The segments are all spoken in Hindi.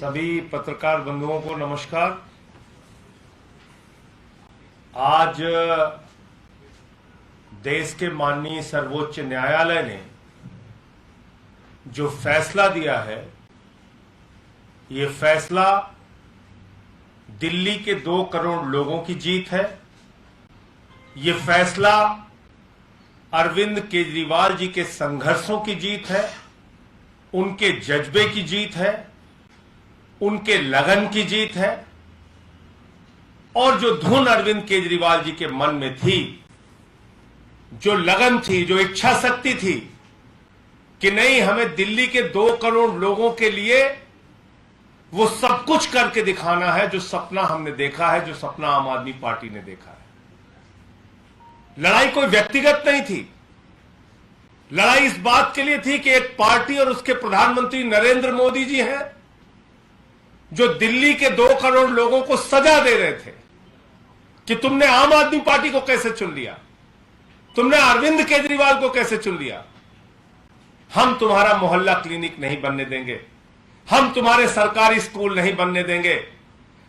सभी पत्रकार बंधुओं को नमस्कार। आज देश के माननीय सर्वोच्च न्यायालय ने जो फैसला दिया है, ये फैसला दिल्ली के 2 करोड़ लोगों की जीत है। ये फैसला अरविंद केजरीवाल जी के संघर्षों की जीत है, उनके जज्बे की जीत है, उनके लगन की जीत है। और जो धुन अरविंद केजरीवाल जी के मन में थी, जो लगन थी, जो इच्छा शक्ति थी कि नहीं, हमें दिल्ली के 2 करोड़ लोगों के लिए वो सब कुछ करके दिखाना है जो सपना हमने देखा है, जो सपना आम आदमी पार्टी ने देखा है। लड़ाई कोई व्यक्तिगत नहीं थी, लड़ाई इस बात के लिए थी कि एक पार्टी और उसके प्रधानमंत्री नरेंद्र मोदी जी हैं जो दिल्ली के 2 करोड़ लोगों को सजा दे रहे थे कि तुमने आम आदमी पार्टी को कैसे चुन लिया, तुमने अरविंद केजरीवाल को कैसे चुन लिया। हम तुम्हारा मोहल्ला क्लिनिक नहीं बनने देंगे, हम तुम्हारे सरकारी स्कूल नहीं बनने देंगे,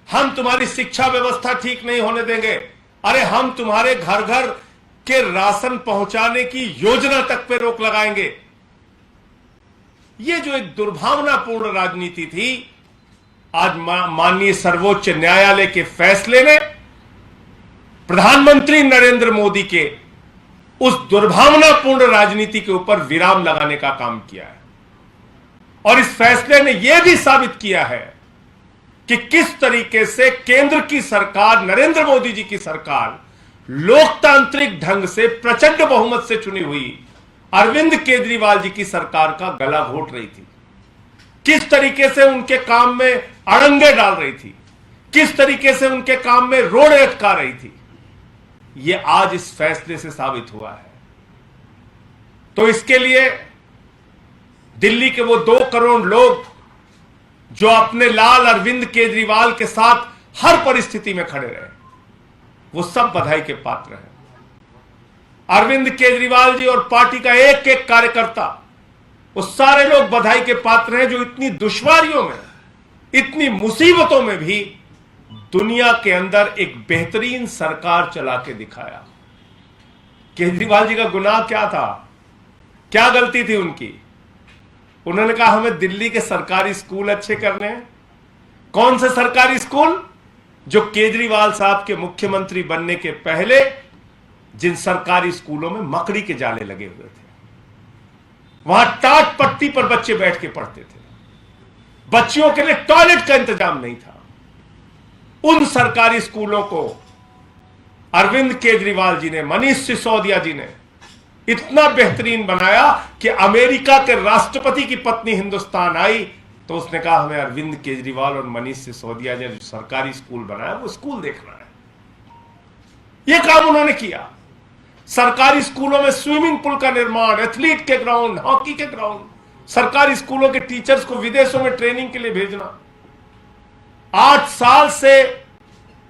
हम तुम्हारी शिक्षा व्यवस्था ठीक नहीं होने देंगे, अरे हम तुम्हारे घर घर के राशन पहुंचाने की योजना तक पे रोक लगाएंगे। ये जो एक दुर्भावनापूर्ण राजनीति थी, आज माननीय सर्वोच्च न्यायालय के फैसले ने प्रधानमंत्री नरेंद्र मोदी के उस दुर्भावनापूर्ण राजनीति के ऊपर विराम लगाने का काम किया है। और इस फैसले ने यह भी साबित किया है कि किस तरीके से केंद्र की सरकार, नरेंद्र मोदी जी की सरकार, लोकतांत्रिक ढंग से प्रचंड बहुमत से चुनी हुई अरविंद केजरीवाल जी की सरकार का गला घोट रही थी, किस तरीके से उनके काम में अड़ंगे डाल रही थी, किस तरीके से उनके काम में रोड़े अटका रही थी। यह आज इस फैसले से साबित हुआ है। तो इसके लिए दिल्ली के वो 2 करोड़ लोग जो अपने लाल अरविंद केजरीवाल के साथ हर परिस्थिति में खड़े रहे, वो सब बधाई के पात्र हैं। अरविंद केजरीवाल जी और पार्टी का एक एक कार्यकर्ता, वो सारे लोग बधाई के पात्र हैं जो इतनी दुश्वारियों में, इतनी मुसीबतों में भी दुनिया के अंदर एक बेहतरीन सरकार चला के दिखाया। केजरीवाल जी का गुनाह क्या था, क्या गलती थी उनकी? उन्होंने कहा हमें दिल्ली के सरकारी स्कूल अच्छे करने हैं। कौन से सरकारी स्कूल? जो केजरीवाल साहब के मुख्यमंत्री बनने के पहले जिन सरकारी स्कूलों में मकड़ी के जाले लगे हुए थे, वहां टाट पट्टी पर बच्चे बैठ के पढ़ते थे, बच्चियों के लिए टॉयलेट का इंतजाम नहीं था। उन सरकारी स्कूलों को अरविंद केजरीवाल जी ने, मनीष सिसोदिया जी ने इतना बेहतरीन बनाया कि अमेरिका के राष्ट्रपति की पत्नी हिंदुस्तान आई तो उसने कहा हमें अरविंद केजरीवाल और मनीष सिसोदिया ने जो सरकारी स्कूल बनाया वो स्कूल देखना है। यह काम उन्होंने किया। सरकारी स्कूलों में स्विमिंग पूल का निर्माण, एथलीट के ग्राउंड, हॉकी के ग्राउंड, सरकारी स्कूलों के टीचर्स को विदेशों में ट्रेनिंग के लिए भेजना। 8 साल से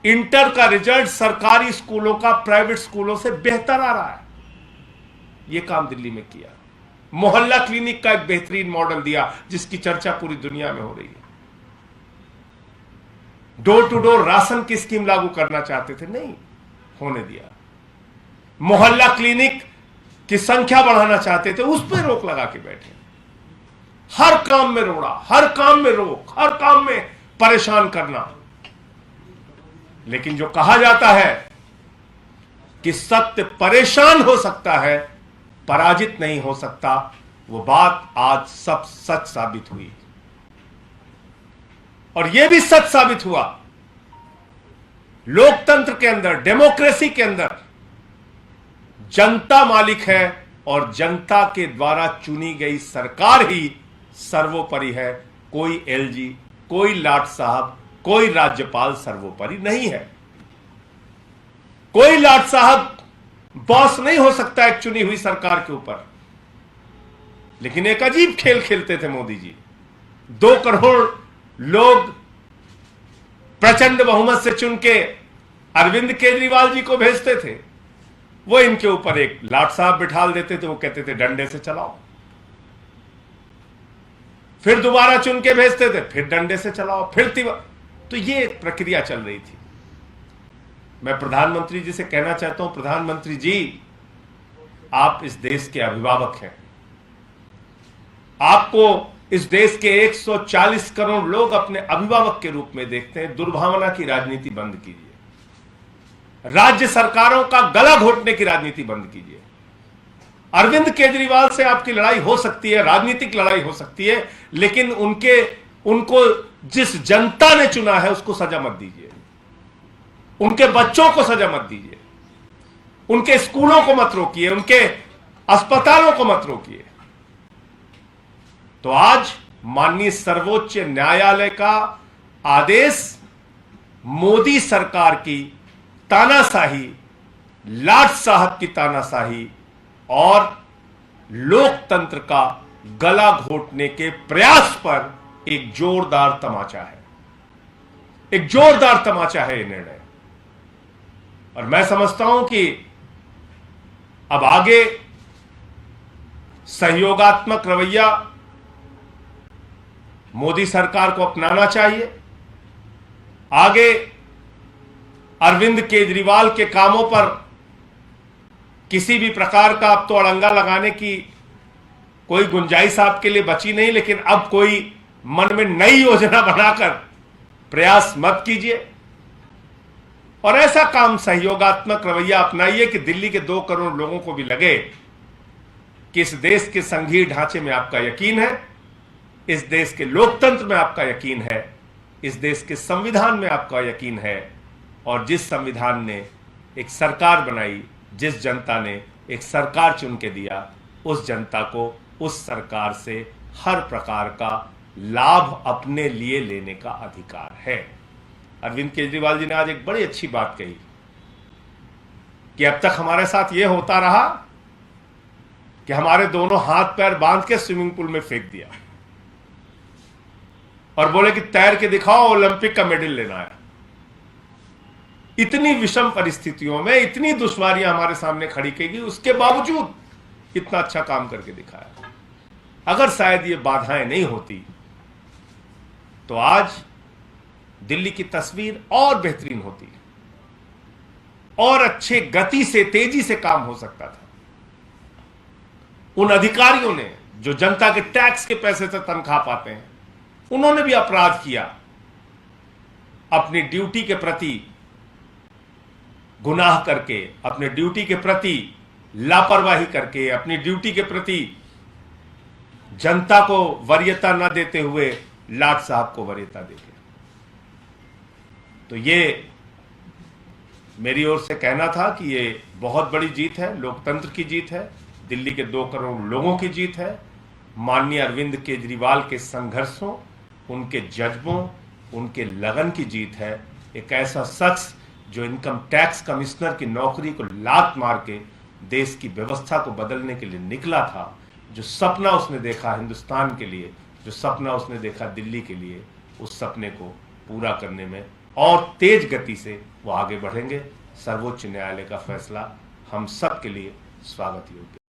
इंटर का रिजल्ट सरकारी स्कूलों का प्राइवेट स्कूलों से बेहतर आ रहा है। यह काम दिल्ली में किया। मोहल्ला क्लिनिक का एक बेहतरीन मॉडल दिया जिसकी चर्चा पूरी दुनिया में हो रही है। डोर टू डोर राशन की स्कीम लागू करना चाहते थे, नहीं होने दिया। मोहल्ला क्लिनिक की संख्या बढ़ाना चाहते थे, उस पर रोक लगा के बैठे। हर काम में रोड़ा, हर काम में रोक, हर काम में परेशान करना। लेकिन जो कहा जाता है कि सत्य परेशान हो सकता है, पराजित नहीं हो सकता, वो बात आज सब सच साबित हुई। और यह भी सच साबित हुआ, लोकतंत्र के अंदर, डेमोक्रेसी के अंदर जनता मालिक है और जनता के द्वारा चुनी गई सरकार ही सर्वोपरि है। कोई एलजी, कोई लाट साहब, कोई राज्यपाल सर्वोपरि नहीं है। कोई लाट साहब बॉस नहीं हो सकता एक चुनी हुई सरकार के ऊपर। लेकिन एक अजीब खेल खेलते थे मोदी जी। 2 करोड़ लोग प्रचंड बहुमत से चुन के अरविंद केजरीवाल जी को भेजते थे, वो इनके ऊपर एक लाट साहब बिठाल देते थे, वो कहते थे डंडे से चलाओ। फिर दोबारा चुन के भेजते थे, फिर डंडे से चलाओ, फिर तो ये एक प्रक्रिया चल रही थी। मैं प्रधानमंत्री जी से कहना चाहता हूं, प्रधानमंत्री जी, आप इस देश के अभिभावक हैं। आपको इस देश के 140 करोड़ लोग अपने अभिभावक के रूप में देखते हैं। दुर्भावना की राजनीति बंद कीजिए, राज्य सरकारों का गला घोटने की राजनीति बंद कीजिए। अरविंद केजरीवाल से आपकी लड़ाई हो सकती है, राजनीतिक लड़ाई हो सकती है, लेकिन उनको जिस जनता ने चुना है उसको सजा मत दीजिए, उनके बच्चों को सजा मत दीजिए, उनके स्कूलों को मत रोकिए, उनके अस्पतालों को मत रोकिए। तो आज माननीय सर्वोच्च न्यायालय का आदेश मोदी सरकार की तानाशाही, लाट साहब की तानाशाही और लोकतंत्र का गला घोटने के प्रयास पर एक जोरदार तमाचा है, एक जोरदार तमाचा है ये निर्णय। और मैं समझता हूं कि अब आगे सहयोगात्मक रवैया मोदी सरकार को अपनाना चाहिए। आगे अरविंद केजरीवाल के कामों पर किसी भी प्रकार का अब तो अड़ंगा लगाने की कोई गुंजाइश आपके लिए बची नहीं, लेकिन अब कोई मन में नई योजना बनाकर प्रयास मत कीजिए और ऐसा काम सहयोगात्मक रवैया अपनाइए कि दिल्ली के 2 करोड़ लोगों को भी लगे कि इस देश के संघीय ढांचे में आपका यकीन है, इस देश के लोकतंत्र में आपका यकीन है, इस देश के संविधान में आपका यकीन है। और जिस संविधान ने एक सरकार बनाई, जिस जनता ने एक सरकार चुन के दिया, उस जनता को उस सरकार से हर प्रकार का लाभ अपने लिए लेने का अधिकार है। अरविंद केजरीवाल जी ने आज एक बड़ी अच्छी बात कही कि अब तक हमारे साथ यह होता रहा कि हमारे दोनों हाथ पैर बांध के स्विमिंग पूल में फेंक दिया और बोले कि तैर के दिखाओ, ओलंपिक का मेडल लेना है। इतनी विषम परिस्थितियों में इतनी दुश्वारियां हमारे सामने खड़ी की गई, उसके बावजूद इतना अच्छा काम करके दिखाया। अगर शायद ये बाधाएं नहीं होती तो आज दिल्ली की तस्वीर और बेहतरीन होती और अच्छे गति से, तेजी से काम हो सकता था। उन अधिकारियों ने जो जनता के टैक्स के पैसे से तनख्वाह पाते हैं, उन्होंने भी अपराध किया, अपनी ड्यूटी के प्रति गुनाह करके, अपने ड्यूटी के प्रति लापरवाही करके, अपनी ड्यूटी के प्रति जनता को वरीयता न देते हुए लाट साहब को वरीयता देके। तो ये मेरी ओर से कहना था कि ये बहुत बड़ी जीत है, लोकतंत्र की जीत है, दिल्ली के 2 करोड़ लोगों की जीत है, माननीय अरविंद केजरीवाल के संघर्षों, उनके जज्बों, उनके लगन की जीत है। एक ऐसा शख्स जो इनकम टैक्स कमिश्नर की नौकरी को लात मार के देश की व्यवस्था को बदलने के लिए निकला था, जो सपना उसने देखा हिंदुस्तान के लिए, जो सपना उसने देखा दिल्ली के लिए, उस सपने को पूरा करने में और तेज गति से वो आगे बढ़ेंगे। सर्वोच्च न्यायालय का फैसला हम सब के लिए स्वागत योग्य।